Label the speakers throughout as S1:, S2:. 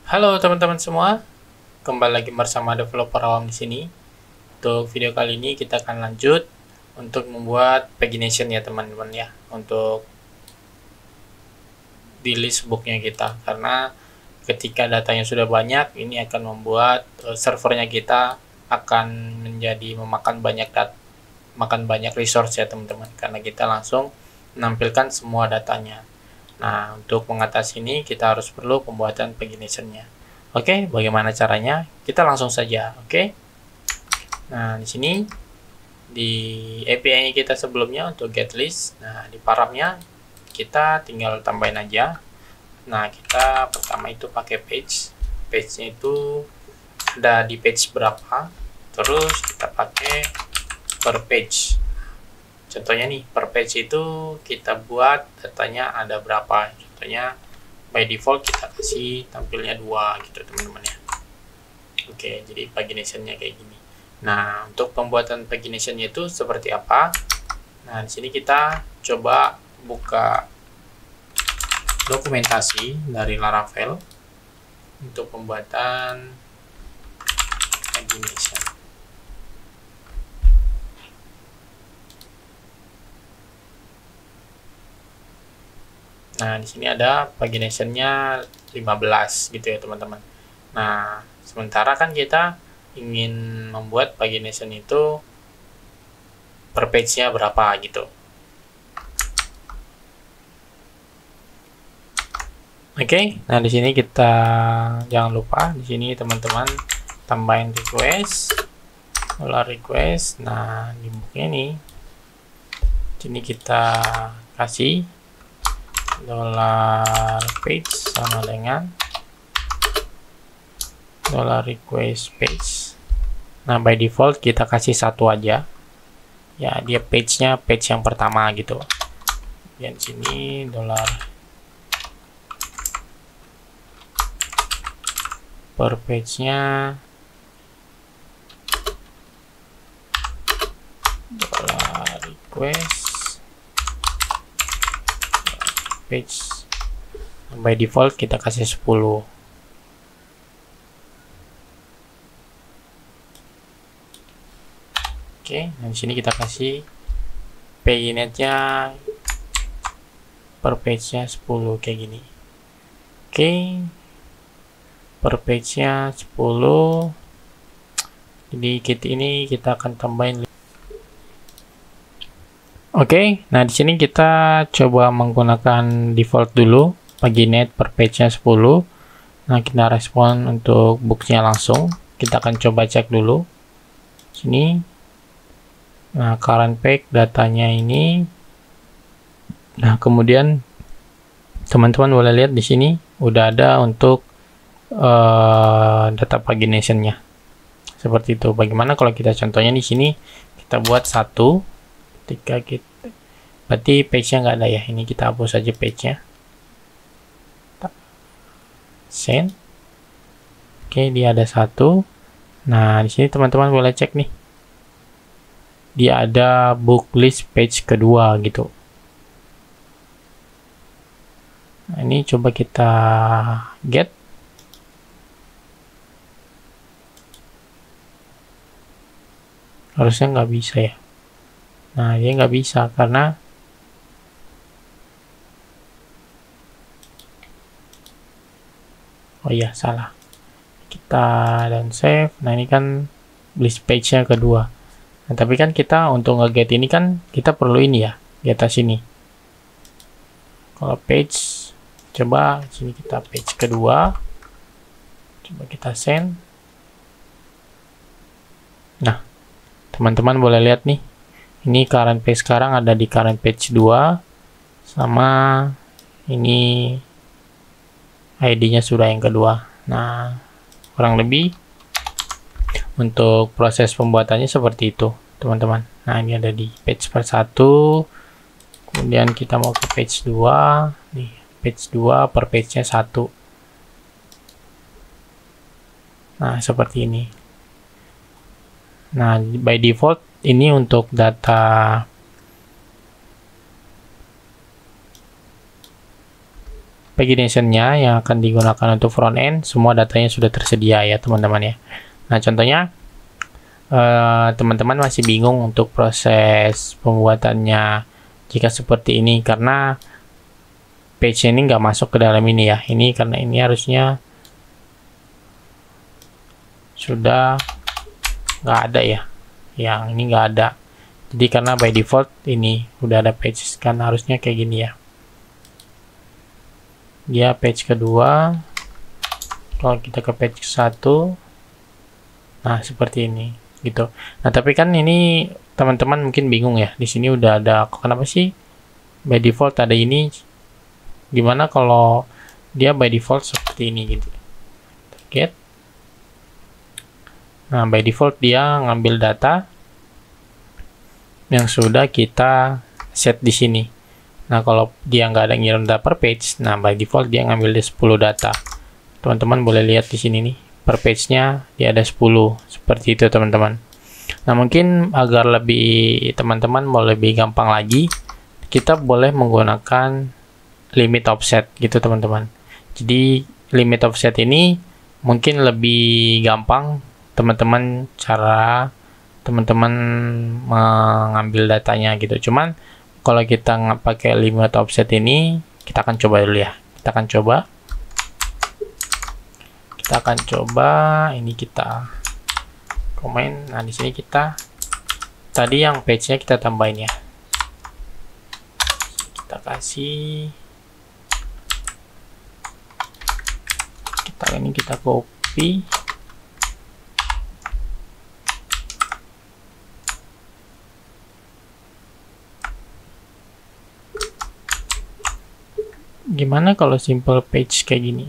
S1: Halo teman-teman semua, kembali lagi bersama developer awam di sini. Untuk video kali ini kita akan lanjut untuk membuat pagination ya teman-teman ya, untuk di list booknya kita. Karena ketika datanya sudah banyak, ini akan membuat servernya kita akan menjadi makan banyak resource ya teman-teman, karena kita langsung menampilkan semua datanya. Nah, untuk mengatasi ini kita harus perlu pembuatan paginationnya. Oke, bagaimana caranya? Kita langsung saja. Oke. Nah, di sini di API-nya kita sebelumnya untuk get list. Nah, di paramnya kita tinggal tambahin aja. Nah, kita pertama itu pakai page. Page-nya itu ada di page berapa. Terus kita pakai per page. Contohnya nih, per page itu kita buat datanya ada berapa. Contohnya by default kita kasih tampilnya 2 gitu teman-teman ya. Oke, jadi pagination-nya kayak gini. Nah, untuk pembuatan pagination-nya itu seperti apa? Nah, di sini kita coba buka dokumentasi dari Laravel untuk pembuatan pagination. Nah, di sini ada pagination-nya 15 gitu ya, teman-teman. Nah, sementara kan kita ingin membuat pagination itu per page-nya berapa gitu. Oke, nah di sini kita jangan lupa di sini teman-teman tambahin request, $request. Nah, di booknya nih, sini kita kasih $page sama dengan $request page. Nah, by default kita kasih 1 aja ya, dia page-nya page yang pertama gitu. Dan sini per page-nya $request page. By default kita kasih 10. Oke, nah di sini kita kasih paginate-nya per page-nya 10 kayak gini. Oke, per page-nya 10. Jadi ini kita akan tambahin. Oke, nah di sini kita coba menggunakan default dulu, paginate per page-nya 10. Nah, kita respon untuk booknya langsung. Kita akan coba cek dulu. Sini. Nah, current page datanya ini. Nah, kemudian teman-teman boleh lihat di sini udah ada untuk data pagination-nya. Seperti itu. Bagaimana kalau kita contohnya di sini kita buat 1. Ketika kita, berarti page-nya nggak ada ya, ini kita hapus saja page-nya, send. Oke, dia ada 1. Nah, di sini teman-teman boleh cek nih, dia ada book list page kedua gitu. Nah, ini coba kita get. Harusnya nggak bisa ya. Nah, dia nggak bisa karena oh iya, salah. Kita dan save. Nah, ini kan list page-nya kedua. Nah, tapi kan kita untuk nge-get ini kan kita perlu ini ya, di atas ini. Kalau page, coba sini kita page kedua. Coba kita send. Nah, teman-teman boleh lihat nih. Ini current page sekarang ada di current page 2. Sama ini ID-nya sudah yang kedua. Nah, kurang lebih untuk proses pembuatannya seperti itu, teman-teman. Nah, ini ada di page per 1. Kemudian kita mau ke page 2. Nih, page 2 per page-nya 1. Nah, seperti ini. Nah, by default ini untuk data pagination-nya yang akan digunakan untuk front end, semua datanya sudah tersedia ya teman-teman ya. Nah contohnya teman-teman masih bingung untuk proses pembuatannya jika seperti ini, karena page ini nggak masuk ke dalam ini ya. Ini karena ini harusnya sudah nggak ada ya, yang ini nggak ada. Jadi karena by default ini udah ada page, kan harusnya kayak gini ya. Dia page kedua, kalau kita ke page 1, nah seperti ini gitu. Nah tapi kan ini teman-teman mungkin bingung ya, di sini udah ada, kenapa sih by default ada ini, gimana kalau dia by default seperti ini gitu. Get. Nah by default dia ngambil data yang sudah kita set di sini. Nah kalau dia nggak ada ngirim data per page, nah by default dia ngambil 10 data. Teman-teman boleh lihat di sini nih, per page-nya dia ada 10, seperti itu teman-teman. Nah mungkin agar lebih teman-teman mau lebih gampang lagi, kita boleh menggunakan limit offset gitu teman-teman. Jadi limit offset ini mungkin lebih gampang teman-teman cara teman-teman mengambil datanya gitu. Cuman kalau kita nggak pakai limit offset ini, kita akan coba dulu ya. Kita akan coba ini, kita komen. Nah di sini kita tadi yang page-nya kita tambahin ya. Kita kasih, kita copy. Gimana kalau simple page kayak gini?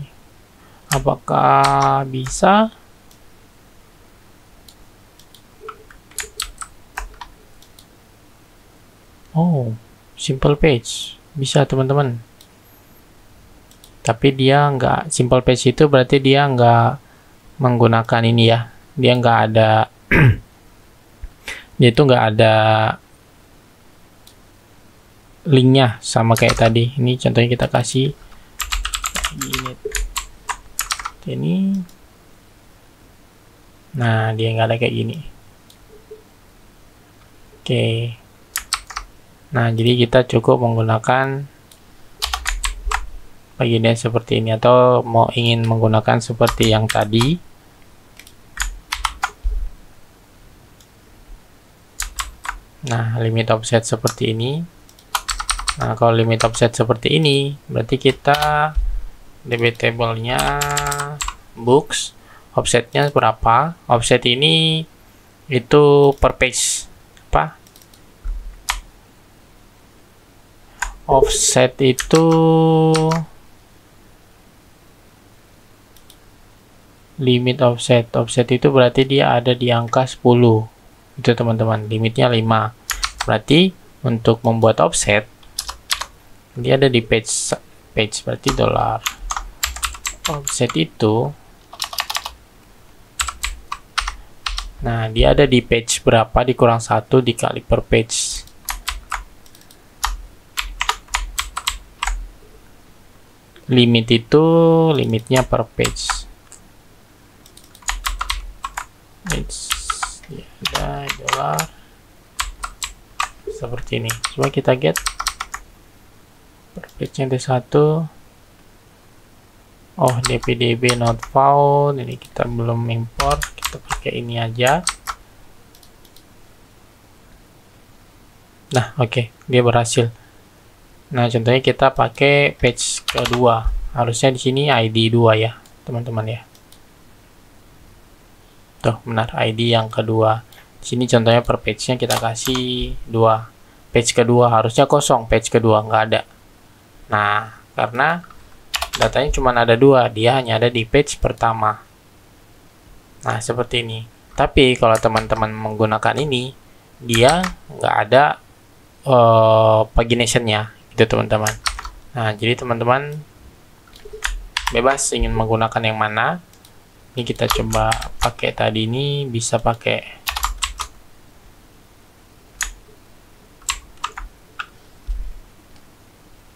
S1: Apakah bisa? Oh, simple page bisa teman-teman. Tapi dia nggak, simple page itu berarti dia nggak menggunakan ini ya. Dia nggak ada, dia itu nggak ada linknya sama kayak tadi. Ini contohnya kita kasih ini, nah dia nggak ada kayak gini. Oke, nah jadi kita cukup menggunakan bagiannya seperti ini, atau mau ingin menggunakan seperti yang tadi, nah limit offset seperti ini. Nah kalau limit offset seperti ini berarti kita DB table-nya books, offsetnya berapa? Offset ini itu per page apa? Offset itu limit offset itu berarti dia ada di angka 10 itu teman-teman, limitnya 5. Berarti untuk membuat offset dia ada di page berarti dolar offset itu, nah dia ada di page berapa dikurang 1 dikali per page. Limit itu limitnya per page. Dia ada dolar seperti ini. Coba kita get per page-nya ada 1. Oh, dpdb not found. Ini kita belum import, kita pakai ini aja. Nah oke, dia berhasil. Nah contohnya kita pakai page kedua, harusnya di sini ID 2 ya teman-teman ya. Tuh benar, ID yang kedua. Di sini contohnya per page-nya kita kasih 2. Page kedua harusnya kosong, page kedua nggak ada. Nah karena datanya cuma ada 2, dia hanya ada di page pertama. Nah seperti ini. Tapi kalau teman-teman menggunakan ini, dia nggak ada pagination-nya gitu teman-teman. Nah jadi teman-teman bebas ingin menggunakan yang mana. Ini kita coba pakai tadi, ini bisa pakai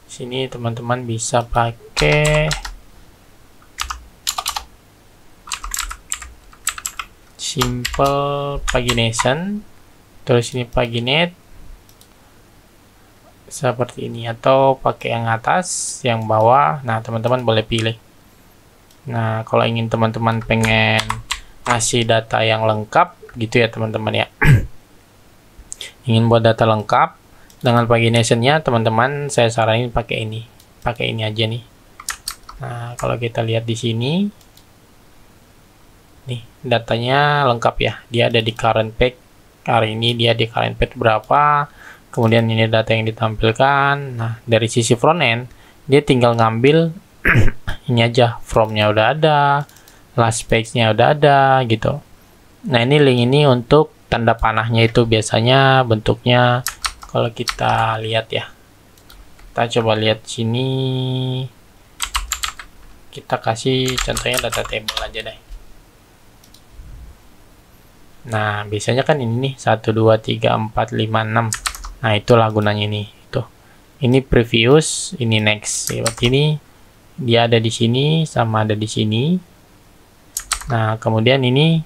S1: sini, teman-teman bisa pakai pakai simple pagination, terus ini paginate seperti ini, atau pakai yang atas, yang bawah. Nah, teman-teman boleh pilih. Nah, kalau ingin teman-teman pengen ngasih data yang lengkap gitu ya teman-teman ya, ingin buat data lengkap dengan pagination-nya, teman-teman saya saranin pakai ini aja nih. Nah, kalau kita lihat di sini nih, datanya lengkap ya, dia ada di current page. Hari ini dia di current page berapa, kemudian ini data yang ditampilkan. Nah, dari sisi front end dia tinggal ngambil ini aja, from-nya udah ada, last page-nya udah ada gitu. Nah, ini link ini untuk tanda panahnya, itu biasanya bentuknya kalau kita lihat ya, kita coba lihat sini, kita kasih contohnya data table aja deh. Nah, biasanya kan ini nih 1 2 3 4 5 6. Nah, itulah gunanya ini. Ini previous, ini next. Seperti ini dia ada di sini sama ada di sini. Nah, kemudian ini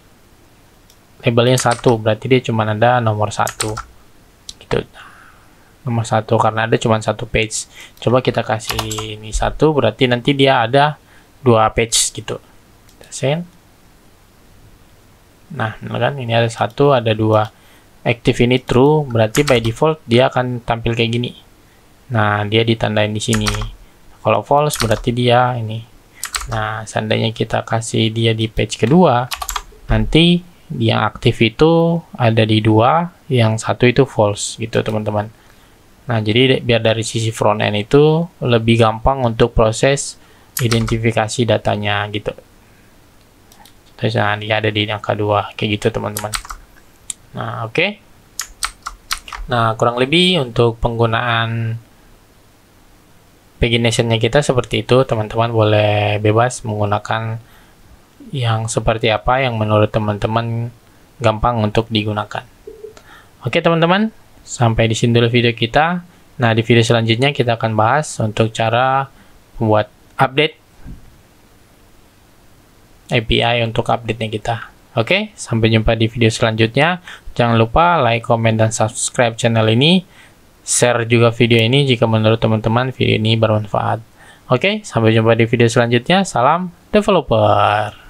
S1: labelnya 1, berarti dia cuma ada nomor 1 gitu. Nomor 1 karena ada cuma 1 page. Coba kita kasih ini 1, berarti nanti dia ada 2 page gitu. Kita send. Nah, kan ini ada 1, ada 2. Active ini true, berarti by default dia akan tampil kayak gini. Nah, dia ditandain di sini. Kalau false berarti dia ini. Nah, seandainya kita kasih dia di page kedua, nanti yang aktif itu ada di 2, yang 1 itu false gitu teman-teman. Nah, jadi biar dari sisi front end itu lebih gampang untuk proses identifikasi datanya gitu. Terus nah, dia ada di angka 2 kayak gitu teman-teman. Nah, oke. Nah, kurang lebih untuk penggunaan pagination-nya kita seperti itu. Teman-teman boleh bebas menggunakan yang seperti apa yang menurut teman-teman gampang untuk digunakan. Oke teman-teman, sampai di sini dulu video kita. Nah, di video selanjutnya kita akan bahas untuk cara membuat update API untuk update-nya kita. Oke, sampai jumpa di video selanjutnya. Jangan lupa like, comment, dan subscribe channel ini. Share juga video ini jika menurut teman-teman video ini bermanfaat. Oke, sampai jumpa di video selanjutnya. Salam developer.